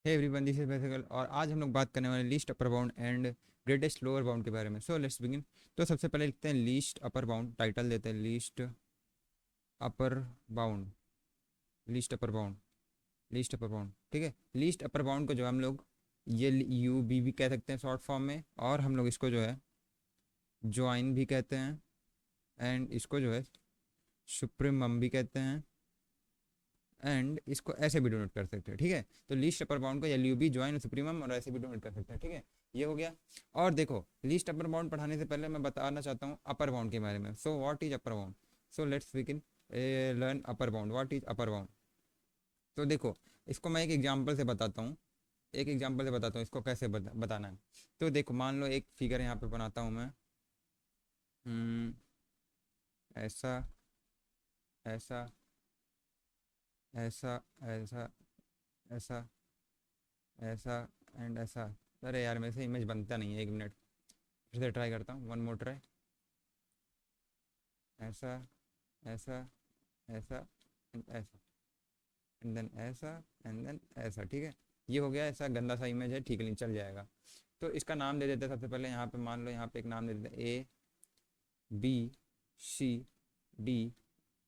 Hey everyone, this is बेसिकल और आज हम लोग बात करने वाले least upper bound and greatest lower bound के बारे में। So let's begin. तो सबसे पहले लिखते हैं लीस्ट अपर बाउंड, टाइटल देते हैं least upper bound, least upper bound, least upper bound. ठीक है, लीस्ट अपर बाउंड को जो हम लोग ये यू बी भी कह सकते हैं शॉर्ट फॉर्म में, और हम लोग इसको जो है ज्वाइन भी कहते हैं, एंड इसको जो है सुप्रीमम भी कहते हैं, एंड इसको ऐसे भी डोनेट कर सकते हैं। ठीक है, तो लीस्ट अपर बाउंड को L U B join supremum और ऐसे भी डोनेट कर सकते हैं। ठीक है, ये हो गया। और देखो, लीस्ट अपर बाउंड पढ़ाने से पहले मैं बताना चाहता हूँ अपर बाउंड के बारे में। So what is upper bound? So let's begin learn upper bound. What is upper bound? तो देखो, इसको मैं एक एग्जाम्पल से बताता हूँ, एक एग्जाम्पल से बताता हूँ इसको कैसे बताना है। तो देखो, मान लो एक फिगर यहाँ पे बनाता हूँ मैं। हम्म, ऐसा, ऐसा, ऐसा, ऐसा, ऐसा, ऐसा एंड ऐसा। अरे यार, मेरे से इमेज बनता नहीं है, एक मिनट फिर से ट्राई करता हूँ, वन मोर ट्राई। ऐसा, ऐसा, ऐसा एंड ऐसा, एंड देन ऐसा, एंड देन ऐसा। ठीक है, ये हो गया। ऐसा गंदा सा इमेज है, ठीक नहीं, चल जाएगा। तो इसका नाम दे देते हैं। सबसे पहले यहाँ पे मान लो, यहाँ पे एक नाम दे देते हैं A B C D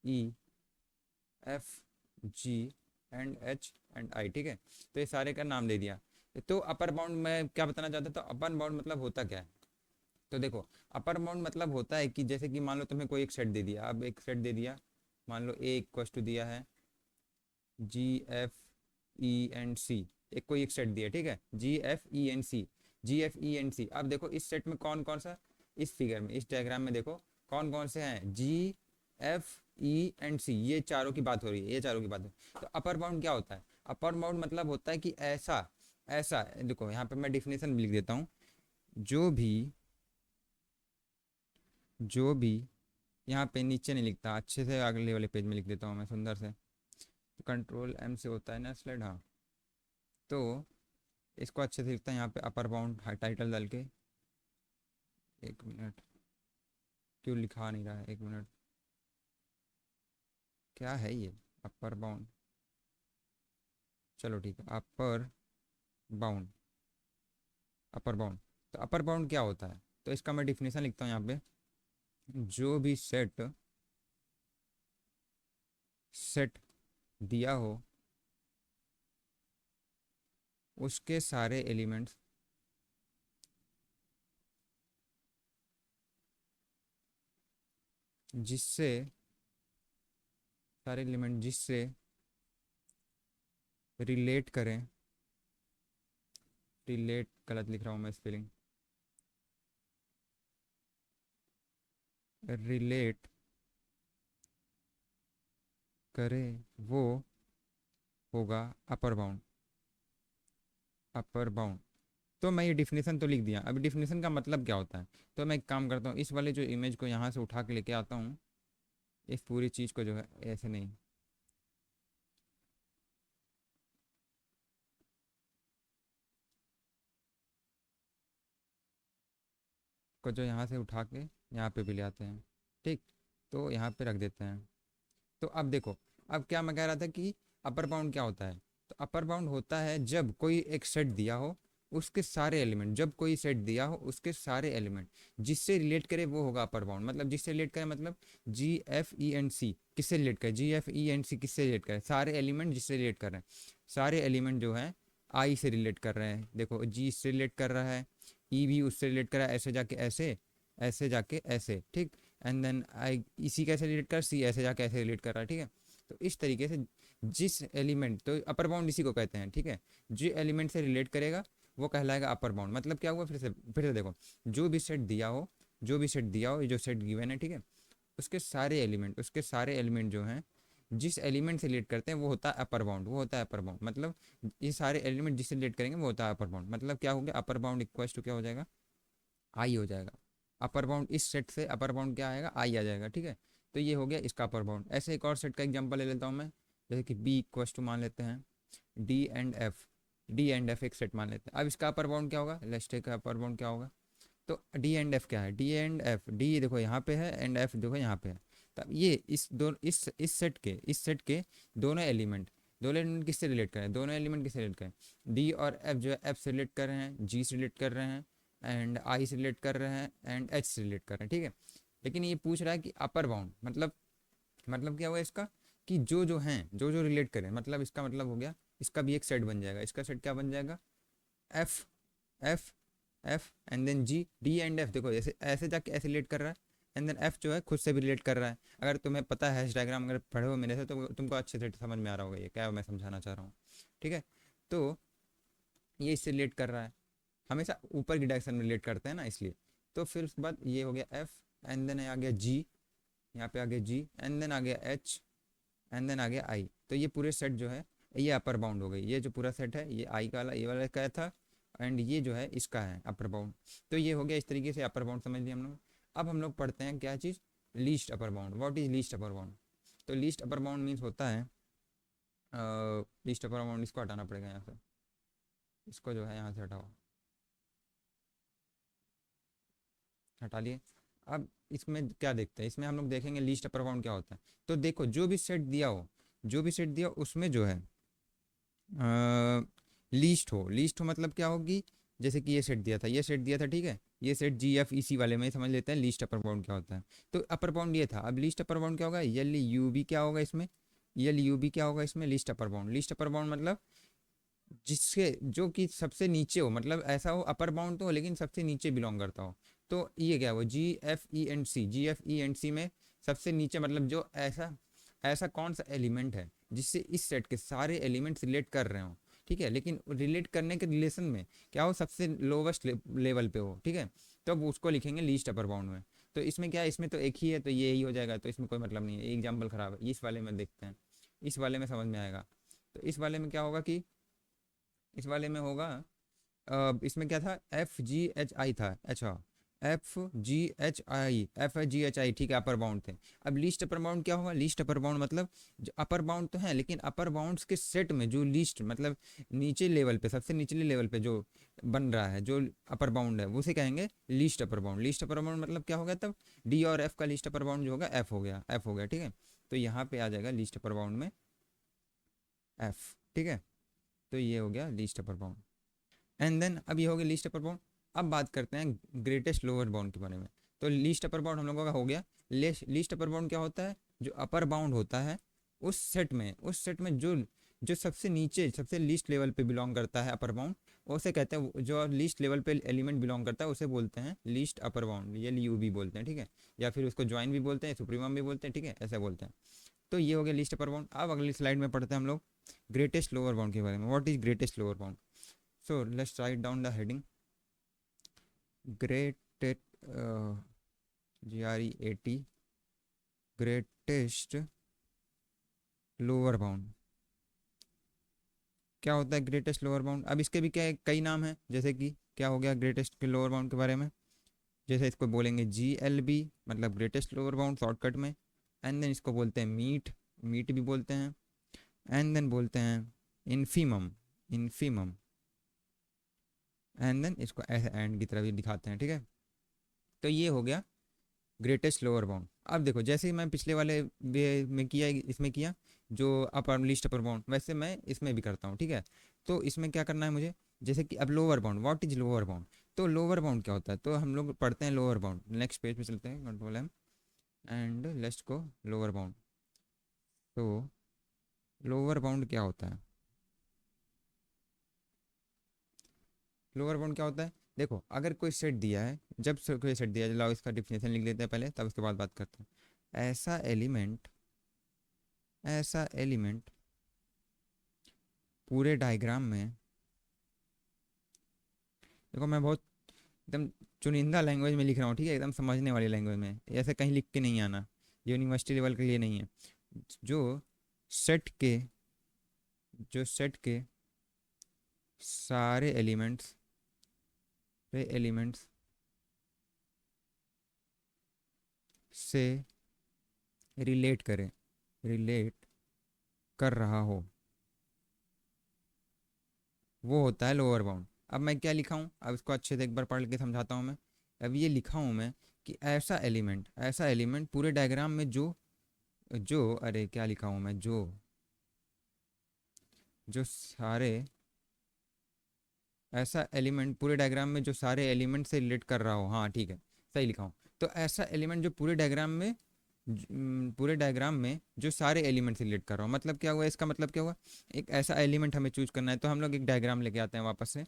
E F G and H and I. ठीक है, तो ये सारे का नाम दे दिया। तो अपर बाउंड में क्या बताना चाहता था? अपर बाउंड मतलब होता क्या है? तो देखो, अपर बाउंड मतलब होता है कि जैसे कि मान लो तुम्हें कोई एक सेट दे दिया, अब एक सेट दे दिया, मान लो ए इक्वल टू दिया है जी एफ ई एंड सी। एक कोई एक सेट दिया, ठीक है, G F E and C, G F E and C. अब देखो इस सेट में कौन कौन सा, इस फिगर में, इस डायग्राम में देखो कौन कौन से हैं, जी एफ ई एंड सी, ये चारों की बात हो रही है, ये चारों की बात है। तो अपर बाउंड क्या होता है? अपर बाउंड मतलब होता है कि ऐसा, ऐसा देखो यहाँ पे मैं डिफिनेशन भी लिख देता हूँ। जो भी, जो भी, यहाँ पे नीचे नहीं लिखता, अच्छे से अगले वाले पेज में लिख देता हूँ मैं सुंदर से। तो कंट्रोल एम से होता है ना स्लाइड, हाँ। तो इसको अच्छे से लिखता है यहाँ पे अपर बाउंड टाइटल डाल के। एक मिनट, क्यों लिखा नहीं रहा है, एक मिनट, क्या है ये? अपर बाउंड, चलो ठीक है, अपर बाउंड, अपर बाउंड। तो अपर बाउंड क्या होता है? तो इसका मैं डिफिनेशन लिखता हूँ यहाँ पे। जो भी सेट, सेट दिया हो, उसके सारे एलिमेंट्स जिससे, सारे एलिमेंट जिससे रिलेट करें, रिलेट गलत लिख रहा हूँ मैं स्पेलिंग, रिलेट करे, वो होगा अपर बाउंड, अपर बाउंड। तो मैं ये डिफिनेशन तो लिख दिया, अभी डिफिनेशन का मतलब क्या होता है? तो मैं एक काम करता हूँ, इस वाले जो इमेज को यहाँ से उठा के लेके आता हूँ, इस पूरी चीज़ को जो है ऐसे नहीं, को जो यहाँ से उठा के यहाँ पे भी ले आते हैं। ठीक, तो यहाँ पे रख देते हैं। तो अब देखो, अब क्या मैं कह रहा था कि अपर बाउंड क्या होता है? तो अपर बाउंड होता है जब कोई एक सेट दिया हो, उसके सारे एलिमेंट, जब कोई सेट दिया हो उसके सारे एलिमेंट जिससे रिलेट करे, वो होगा अपर बाउंड। मतलब जिससे रिलेट करे मतलब जी एफ ई एंड सी किससे रिलेट करे, जी एफ ई एंड सी किससे रिलेट करे, सारे एलिमेंट जिससे रिलेट कर रहे हैं, सारे एलिमेंट जो है आई से रिलेट कर रहे हैं। देखो, जी इससे रिलेट कर रहा है, ई भी उससे रिलेट कर रहा है, ऐसे जाके ऐसे, ऐसे जाके ऐसे। ठीक, एंड देन आई इसी कैसे रिलेट कर, सी ऐसे जाके ऐसे रिलेट कर रहा है। ठीक है, तो इस तरीके से जिस एलिमेंट, तो अपर बाउंड इसी को कहते हैं। ठीक है, जो एलिमेंट से रिलेट करेगा वो कहलाएगा अपर बाउंड। मतलब क्या हुआ, फिर से देखो, जो भी सेट दिया हो, जो भी सेट दिया हो, ये जो सेट गिवन है, ठीक है, उसके सारे एलिमेंट, उसके सारे एलिमेंट जो हैं जिस एलिमेंट से रिलेट करते हैं वो होता है अपर बाउंड, वो होता है अपर बाउंड। मतलब ये सारे एलिमेंट जिससे रिलेट करेंगे वो होता है अपर बाउंड। मतलब क्या हो गया, अपर बाउंड इक्वल टू क्या हो जाएगा, आई हो जाएगा। अपर बाउंड इस सेट से अपर बाउंड क्या आएगा, आई आ जाएगा। ठीक है, तो ये हो गया इसका अपर बाउंड। ऐसे एक और सेट का एग्जांपल ले लेता हूँ मैं, जैसे कि बी इक्वल टू मान लेते हैं D and F, D and F एक सेट मान लेते हैं। अब इसका अपर बाउंड क्या होगा, लेट्स टेक का अपर बाउंड क्या होगा? तो डी एंड एफ क्या है, डी एंड एफ, डी देखो यहाँ पे है एंड एफ देखो यहाँ पे है। तब ये इस सेट के, इस सेट के दोनों एलिमेंट दोनों एलिमेंट किससे रिलेट करें, दोनों एलिमेंट किससे रिलेट करें, डी और एफ जो है एफ से रिलेट कर रहे हैं, जी से रिलेट कर रहे हैं, एंड आई से रिलेट कर रहे हैं, एंड एच से रिलेट कर रहे हैं, ठीक है। लेकिन ये पूछ रहा है कि अपर बाउंड मतलब क्या हुआ इसका, कि जो हैं जो रिलेट करें, मतलब इसका मतलब हो गया इसका भी एक सेट बन जाएगा, इसका सेट क्या बन जाएगा, F F F and then G, D and F, देखो ऐसे ऐसे जाके ऐसे रिलेट कर रहा है, एंड देन एफ जो है खुद से भी रिलेट कर रहा है। अगर तुम्हें पता है हैश डायग्राम, अगर पढ़े हो मेरे से, तो तुमको अच्छे से समझ में आ रहा होगा ये क्या मैं समझाना चाह रहा हूँ, ठीक है। तो ये इससे रिलेट कर रहा है, हमेशा ऊपर की डायरेक्शन में रिलेट करते हैं ना, इसलिए। तो फिर उसके बाद ये हो गया एफ, एंड देन आ गया जी, यहाँ पे आ गया जी, एंड देन आ गया एच, एंड देन आ गया आई। तो ये पूरे सेट जो है ये अपर बाउंड हो गई, ये जो पूरा सेट है ये आई का वाला, ये वाला का था, एंड ये जो है इसका है अपर बाउंड। तो ये हो गया इस तरीके से अपर बाउंड समझ लिया हम लोग। अब हम लोग पढ़ते हैं क्या चीज़, least upper bound. What is least upper bound? तो लीस्ट अपर बाउंड मीन्स होता है, लीस्ट अपर बाउंड, इसको हटाना पड़ेगा यहाँ से, इसको जो है यहाँ से हटाओ, हटा लिए। अब इसमें क्या देखते हैं, इसमें हम लोग देखेंगे लीस्ट अपर बाउंड क्या होता है। तो देखो जो भी सेट दिया हो, जो भी सेट दिया हो, उसमें जो है लीस्ट हो मतलब क्या होगी, जैसे कि ये सेट दिया था, ये सेट दिया था, ठीक है, ये सेट जी एफ ई सी वाले में ही समझ लेते हैं लीस्ट अपर बाउंड क्या होता है। तो अपर बाउंड ये था, अब लीस्ट अपर बाउंड क्या होगा, यल यू बी क्या होगा इसमें, यल यू बी क्या होगा इसमें, least upper bound. Least upper bound मतलब जिसके जो कि सबसे नीचे हो, मतलब ऐसा हो अपर बाउंड तो हो लेकिन सबसे नीचे बिलोंग करता हो। तो ये क्या हो, G F E and C, G F E and C में सबसे नीचे, मतलब जो ऐसा ऐसा कौन सा एलिमेंट है जिससे इस सेट के सारे एलिमेंट्स रिलेट कर रहे हो, ठीक है, लेकिन रिलेट करने के रिलेशन में क्या हो, सबसे लोवेस्ट लेवल पे हो, ठीक है। तो अब उसको लिखेंगे लीस्ट अपर बाउंड में। तो इसमें क्या है, इसमें तो एक ही है तो ये ही हो जाएगा, तो इसमें कोई मतलब नहीं है, एग्जाम्पल खराब है, इस वाले में देखते हैं, इस वाले में समझ में आएगा। तो इस वाले में क्या होगा कि इस वाले में होगा, इसमें क्या था, एफ जी एच आई था, अच्छा, F G H I, F G H I, ठीक है, अपर बाउंड थे। अब लीस्ट अपर बाउंड क्या होगा, लीस्ट अपर बाउंड मतलब जो अपर बाउंड तो है लेकिन अपर बाउंड्स के सेट में जो लीस्ट, मतलब नीचे लेवल पे, सबसे निचले लेवल पे जो बन रहा है, जो अपर बाउंड है, उसे कहेंगे least upper bound. Least upper bound मतलब क्या हो गया तब, डी और एफ का लीस्ट अपर बाउंड जो होगा एफ हो गया, एफ हो गया, ठीक है। तो यहाँ पे आ जाएगा लीस्ट अपर बाउंड में एफ, ठीक है। तो ये हो गया least upper bound, and then अब ये हो गया लीस्ट अपर बाउंड। अब बात करते हैं ग्रेटेस्ट लोअर बाउंड के बारे में। तो लीस्ट अपर बाउंड हम लोगों का हो गया। लीस्ट अपर बाउंड क्या होता है, जो अपर बाउंड होता है उस सेट में जो जो सबसे नीचे, सबसे लीस्ट लेवल पे बिलोंग करता है अपर बाउंड, उसे कहते हैं, जो लीस्ट लेवल पे एलिमेंट बिलोंग करता है उसे बोलते हैं लीस्ट अपर बाउंड, ये यू भी बोलते हैं, ठीक है, या फिर उसको ज्वाइन भी बोलते हैं, सुप्रीमम भी बोलते हैं, ठीक है, ऐसा बोलते हैं। तो ये हो गया लिस्ट अपर बाउंड। अब अगली स्लाइड में पढ़ते हैं हम लोग ग्रेटेस्ट लोअर बाउंड के बारे में। What is greatest lower bound? So let's write down the heading, greatest, GREAT, greatest lower bound. क्या होता है ग्रेटेस्ट लोअर बाउंड? अब इसके भी क्या है, कई नाम हैं, जैसे कि क्या हो गया ग्रेटेस्ट के लोअर बाउंड के बारे में, जैसे इसको बोलेंगे GLB, मतलब ग्रेटेस्ट लोअर बाउंड शॉर्टकट में, एंड देन इसको बोलते हैं मीट, मीट भी बोलते हैं, एंड देन बोलते हैं इन्फीमम, इन्फीमम, एंड देन इसको ऐसे एंड की तरह भी दिखाते हैं, ठीक है। तो ये हो गया ग्रेटेस्ट लोअर बाउंड। अब देखो जैसे ही मैं पिछले वाले वे में किया, इसमें किया जो अपर लिस्ट अपर बाउंड, वैसे मैं इसमें भी करता हूँ, ठीक है। तो इसमें क्या करना है मुझे, जैसे कि अब lower bound, what is lower bound? तो लोअर बाउंड क्या होता है, तो हम लोग पढ़ते हैं लोअर बाउंड। नेक्स्ट पेज पे चलते हैं, Ctrl+M and let's go lower bound. तो लोअर बाउंड क्या होता है, लोअर बाउंड क्या होता है, देखो अगर कोई सेट दिया है, जब से कोई सेट दिया है, लाओ इसका डिफिनेशन लिख लेते हैं पहले, तब उसके बाद बात करते हैं। ऐसा एलिमेंट पूरे डायग्राम में, देखो मैं बहुत एकदम चुनिंदा लैंग्वेज में लिख रहा हूँ, ठीक है, एकदम समझने वाली लैंग्वेज में, ऐसे कहीं लिख के नहीं आना, यूनिवर्सिटी लेवल के लिए नहीं है। जो सेट के जो सेट के सारे एलिमेंट्स से रिलेट कर रहा हो, वो होता है लोअर बाउंड। अब मैं क्या लिखा हूँ, अब इसको अच्छे से एक बार पढ़ के समझाता हूँ मैं। अब ये लिखा हूँ मैं कि ऐसा एलिमेंट पूरे डायग्राम में जो जो अरे क्या लिखा हूँ मैं, जो जो सारे ऐसा एलिमेंट पूरे डायग्राम में जो सारे एलिमेंट से रिलेट कर रहा हो, हाँ ठीक है, सही लिखा हूँ। तो ऐसा एलिमेंट जो पूरे डायग्राम में पूरे डायग्राम में जो सारे एलिमेंट से रिलेट कर रहा हूँ, मतलब क्या हुआ, इसका मतलब क्या हुआ, एक ऐसा एलिमेंट हमें चूज करना है। तो हम लोग एक डायग्राम लेके आते हैं वापस से।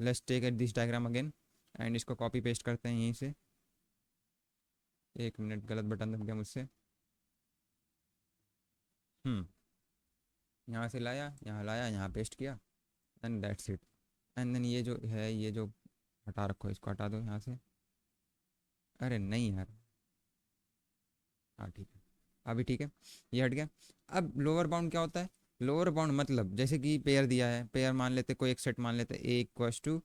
Let's take at this diagram again and इसको कॉपी पेस्ट करते हैं यहीं से। एक मिनट, गलत बटन दब गया मुझसे। हम्म यहाँ से लाया, यहाँ लाया, यहाँ पेस्ट किया, and that's it. And then ये जो है, ये जो हटा रखो, इसको हटा दो यहाँ से। अरे नहीं यार, हाँ ठीक है, अभी ठीक है, ये हट गया। अब लोअर बाउंड क्या होता है? लोअर बाउंड मतलब जैसे कि पेयर दिया है, पेयर मान लेते, कोई एक सेट मान लेते, ए इक्वस टू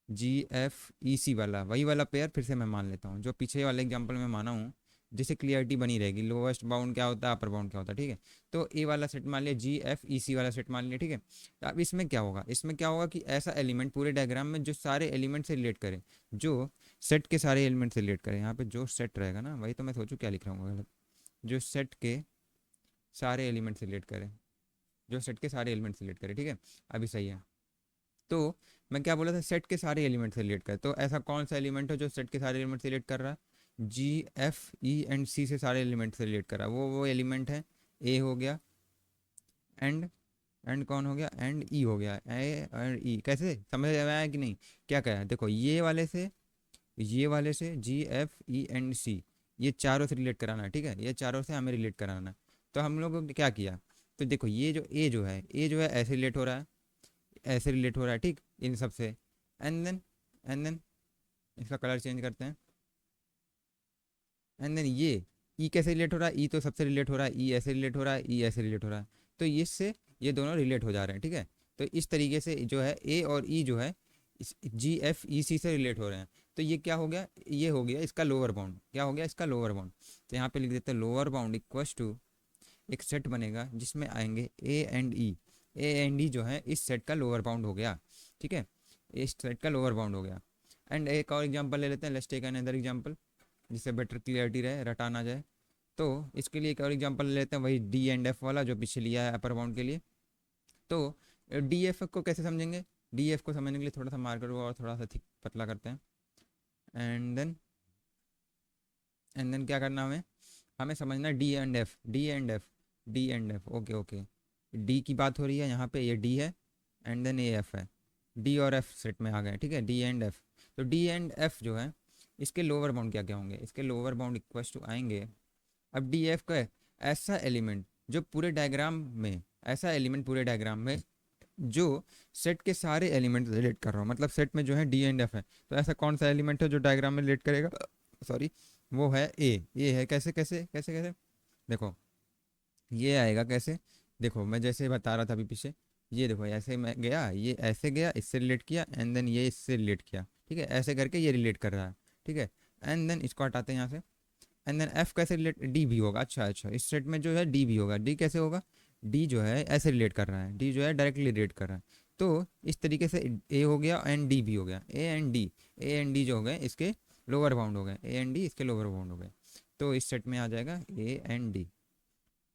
GFEC वाला, वही वाला पेयर फिर से मैं मान लेता हूँ जो पीछे वाले एग्जांपल में माना हूँ, जिससे क्लियरिटी बनी रहेगी। लोवेस्ट बाउंड क्या होता है, अपर बाउंड क्या होता है, ठीक है। तो ए वाला सेट मान लिया, GFEC वाला सेट मान लिया, ठीक है। तो अब इसमें क्या होगा, इसमें क्या होगा कि ऐसा एलिमेंट पूरे डायग्राम में जो सारे एलिमेंट से रिलेट करे, जो सेट के सारे एलिमेंट से रिलेट करे। यहाँ पे जो सेट रहेगा ना, वही तो मैं सोचूं क्या लिख रहा हूँ गलत। जो सेट के सारे एलिमेंट से रिलेट करे, जो सेट के सारे एलिमेंट से रिलेट करे, ठीक है। अभी सही है। तो मैं क्या बोला था, सेट के सारे एलिमेंट से रिलेट कर। तो ऐसा कौन सा एलिमेंट है जो सेट के सारे एलिमेंट से रिलेट कर रहा है? GFE एंड C से सारे एलिमेंट से रिलेट कर रहा है। वो एलिमेंट है, ए हो गया, एंड एंड कौन हो गया, एंड ई हो गया। ए और ई कैसे समझ में आया कि नहीं? क्या कहा है, देखो ये वाले से, ये वाले से GFE एंड C, ये चारों से रिलेट कराना है, ठीक है। ये चारों से हमें रिलेट कराना है। तो हम लोगों ने क्या किया, तो देखो ये जो ए जो है, ए जो है ऐसे रिलेट हो रहा है, ऐसे रिलेट हो रहा है, ठीक, इन सब से। एंड देन इसका कलर चेंज करते हैं। एंड देन ये ई कैसे रिलेट हो रहा है, ई तो सबसे रिलेट हो रहा है, ई ऐसे रिलेट हो रहा है, ई ऐसे रिलेट हो रहा है। तो इससे ये दोनों रिलेट हो जा रहे हैं, ठीक है। तो इस तरीके से जो है ए और ई जो है GFEC से रिलेट हो रहे हैं। तो ये क्या हो गया, ये हो गया इसका लोअर बाउंड। क्या हो गया इसका लोअर बाउंड? तो यहाँ पे लिख देते हैं लोअर बाउंड इक्वस टू, एक सेट बनेगा जिसमें आएंगे ए एंड ई। ए एंड ई जो है इस सेट का लोअर बाउंड हो गया, ठीक है। इस सेट का लोअर बाउंड हो गया। एंड एक और एग्जांपल ले लेते हैं, let's take another example, जिससे बेटर क्लियरिटी रहे, रटा ना जाए। तो इसके लिए एक और एग्जांपल ले लेते हैं, वही डी एंड एफ वाला जो पीछे लिया है अपर बाउंड के लिए। तो डी एफ को कैसे समझेंगे? डी एफ को समझने के लिए थोड़ा सा मार्कर को और थोड़ा सा थिक पतला करते हैं। एंड देन क्या करना हमें, हमें समझना D and F, D and F, D and F, okay okay. D की बात हो रही है यहाँ पे, ये डी है, एंड देन ये एफ है। डी और एफ सेट में आ गए, ठीक है, डी एंड एफ। तो डी एंड एफ जो है, इसके लोअर बाउंड क्या क्या होंगे? इसके लोअर बाउंड इक्वस टू आएंगे, अब डी एफ का है, ऐसा एलिमेंट जो पूरे डायग्राम में, ऐसा एलिमेंट पूरे डायग्राम में जो सेट के सारे एलिमेंट रिलेट कर रहा हूँ, मतलब सेट में जो है डी एंड एफ है। तो ऐसा कौन सा एलिमेंट है जो डायग्राम में रिलेट करेगा? सॉरी, वो है ए है। कैसे कैसे कैसे कैसे, देखो ये आएगा कैसे, देखो मैं जैसे बता रहा था अभी पीछे, ये देखो ऐसे मैं गया, ये ऐसे गया, इससे रिलेट किया, एंड देन ये इससे रिलेट किया, ठीक है, ऐसे करके ये रिलेट कर रहा है, ठीक है। एंड देन इसको हटाते हैं यहाँ से। एंड देन एफ कैसे रिलेट, डी भी होगा, अच्छा अच्छा, इस सेट में जो है डी भी होगा। डी कैसे होगा, डी जो है ऐसे रिलेट कर रहा है, डी जो है डायरेक्टली रिलेट कर रहा है। तो इस तरीके से ए हो गया एंड डी भी हो गया, A and D, A and D जो हो गए इसके लोअर बाउंड हो गए, ए एंड डी इसके लोअर बाउंड हो गए। तो इस सेट में आ जाएगा A and D,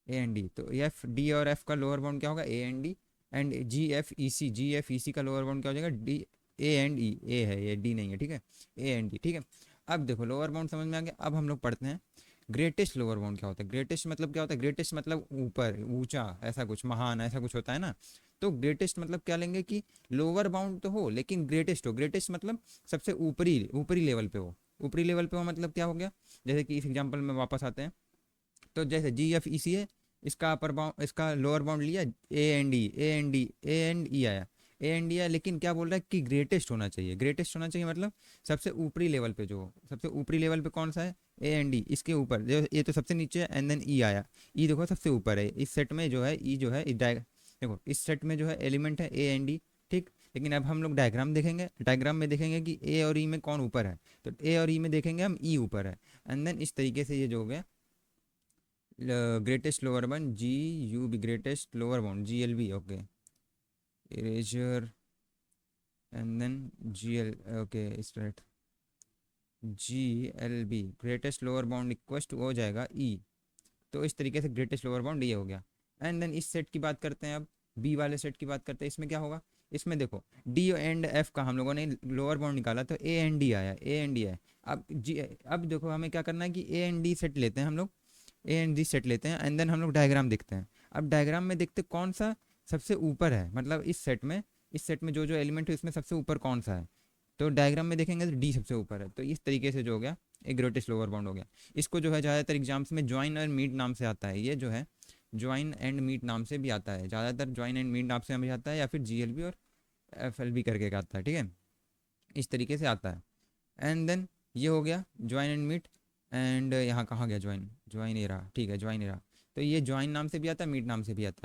A and D. तो एफ डी और एफ का लोअर बाउंड क्या होगा, A and D. And G F E C का लोअर बाउंड क्या हो जाएगा, डी, ए एंड ई, ए है ये, डी नहीं है, ठीक है, ए एंड डी, ठीक है। अब देखो लोअर बाउंड समझ में आ गया। अब हम लोग पढ़ते हैं ग्रेटेस्ट लोअर बाउंड क्या होता है। ग्रेटेस्ट मतलब क्या होता है, ग्रेटेस्ट मतलब ऊपर, ऊंचा, ऐसा कुछ, महान, ऐसा कुछ होता है ना। तो ग्रेटेस्ट मतलब क्या लेंगे कि लोअर बाउंड तो हो लेकिन ग्रेटेस्ट हो। ग्रेटेस्ट मतलब सबसे ऊपरी, ऊपरी लेवल पे हो। ऊपरी लेवल पे हो मतलब क्या हो गया, जैसे कि इस एग्जांपल में वापस आते हैं। तो जैसे GFEC है, इसका अपर बाउंड, इसका लोअर बाउंड लिया A and E, A and D, A and E आया, ए एंड डी आया, लेकिन क्या बोल रहा है कि ग्रेटेस्ट होना चाहिए। ग्रेटेस्ट होना चाहिए मतलब सबसे ऊपरी लेवल पे जो हो। सबसे ऊपरी लेवल पे कौन सा है, ए एंड डी, इसके ऊपर जो, ये तो सबसे नीचे है, एंड देन ई आया, ई देखो सबसे ऊपर है इस सेट में जो है, ई जो है इस देखो इस सेट में जो है एलिमेंट है ए एंड डी, ठीक। लेकिन अब हम लोग डायग्राम देखेंगे, डायग्राम में देखेंगे कि ए और ई में कौन ऊपर है। तो ए और ई में देखेंगे हम, ई ऊपर है। एंड देन इस तरीके से ये जो हो गया greatest lower bound, GUB, greatest lower bound, GLB, okay, eraser, and then GL, okay straight, GLB, greatest lower bound equals to हो जाएगा E। तो इस तरीके से ग्रेटेस्ट लोअर बाउंड ये हो गया। एंड देन इस सेट की बात करते हैं अब। बी वाले सेट की बात करते हैं, इसमें क्या होगा, इसमें देखो डी एंड एफ का हम लोगों ने लोअर बाउंड निकाला तो ए एंड डी आया, ए एंड डी आया। अब जी, अब देखो हमें क्या करना है कि ए एंड डी सेट लेते हैं हम लोग, ए एंड डी सेट लेते हैं एंड देन हम लोग डायग्राम देखते हैं। अब डायग्राम में देखते कौन सा सबसे ऊपर है, मतलब इस सेट में जो जो एलिमेंट है इसमें सबसे ऊपर कौन सा है, तो डायग्राम में देखेंगे तो डी सबसे ऊपर है। तो इस तरीके से जो हो गया एक ग्रेटेस्ट लोअर बाउंड हो गया। इसको जो है ज़्यादातर एग्जाम्स में ज्वाइन और मीट नाम से आता है, ये जो है ज्वाइन एंड मीट नाम से भी आता है, ज़्यादातर ज्वाइन एंड मीट नाम से भी आता है, या फिर जीएलबी और एफएलबी करके का आता है, ठीक है, इस तरीके से आता है। एंड देन ये हो गया ज्वाइन एंड मीट। एंड यहाँ कहाँ गया ज्वाइन, ज्वाइन ए रहा, ठीक है ज्वाइन ए रहा। तो ये ज्वाइन नाम से भी आता है, मीट नाम से भी आता है।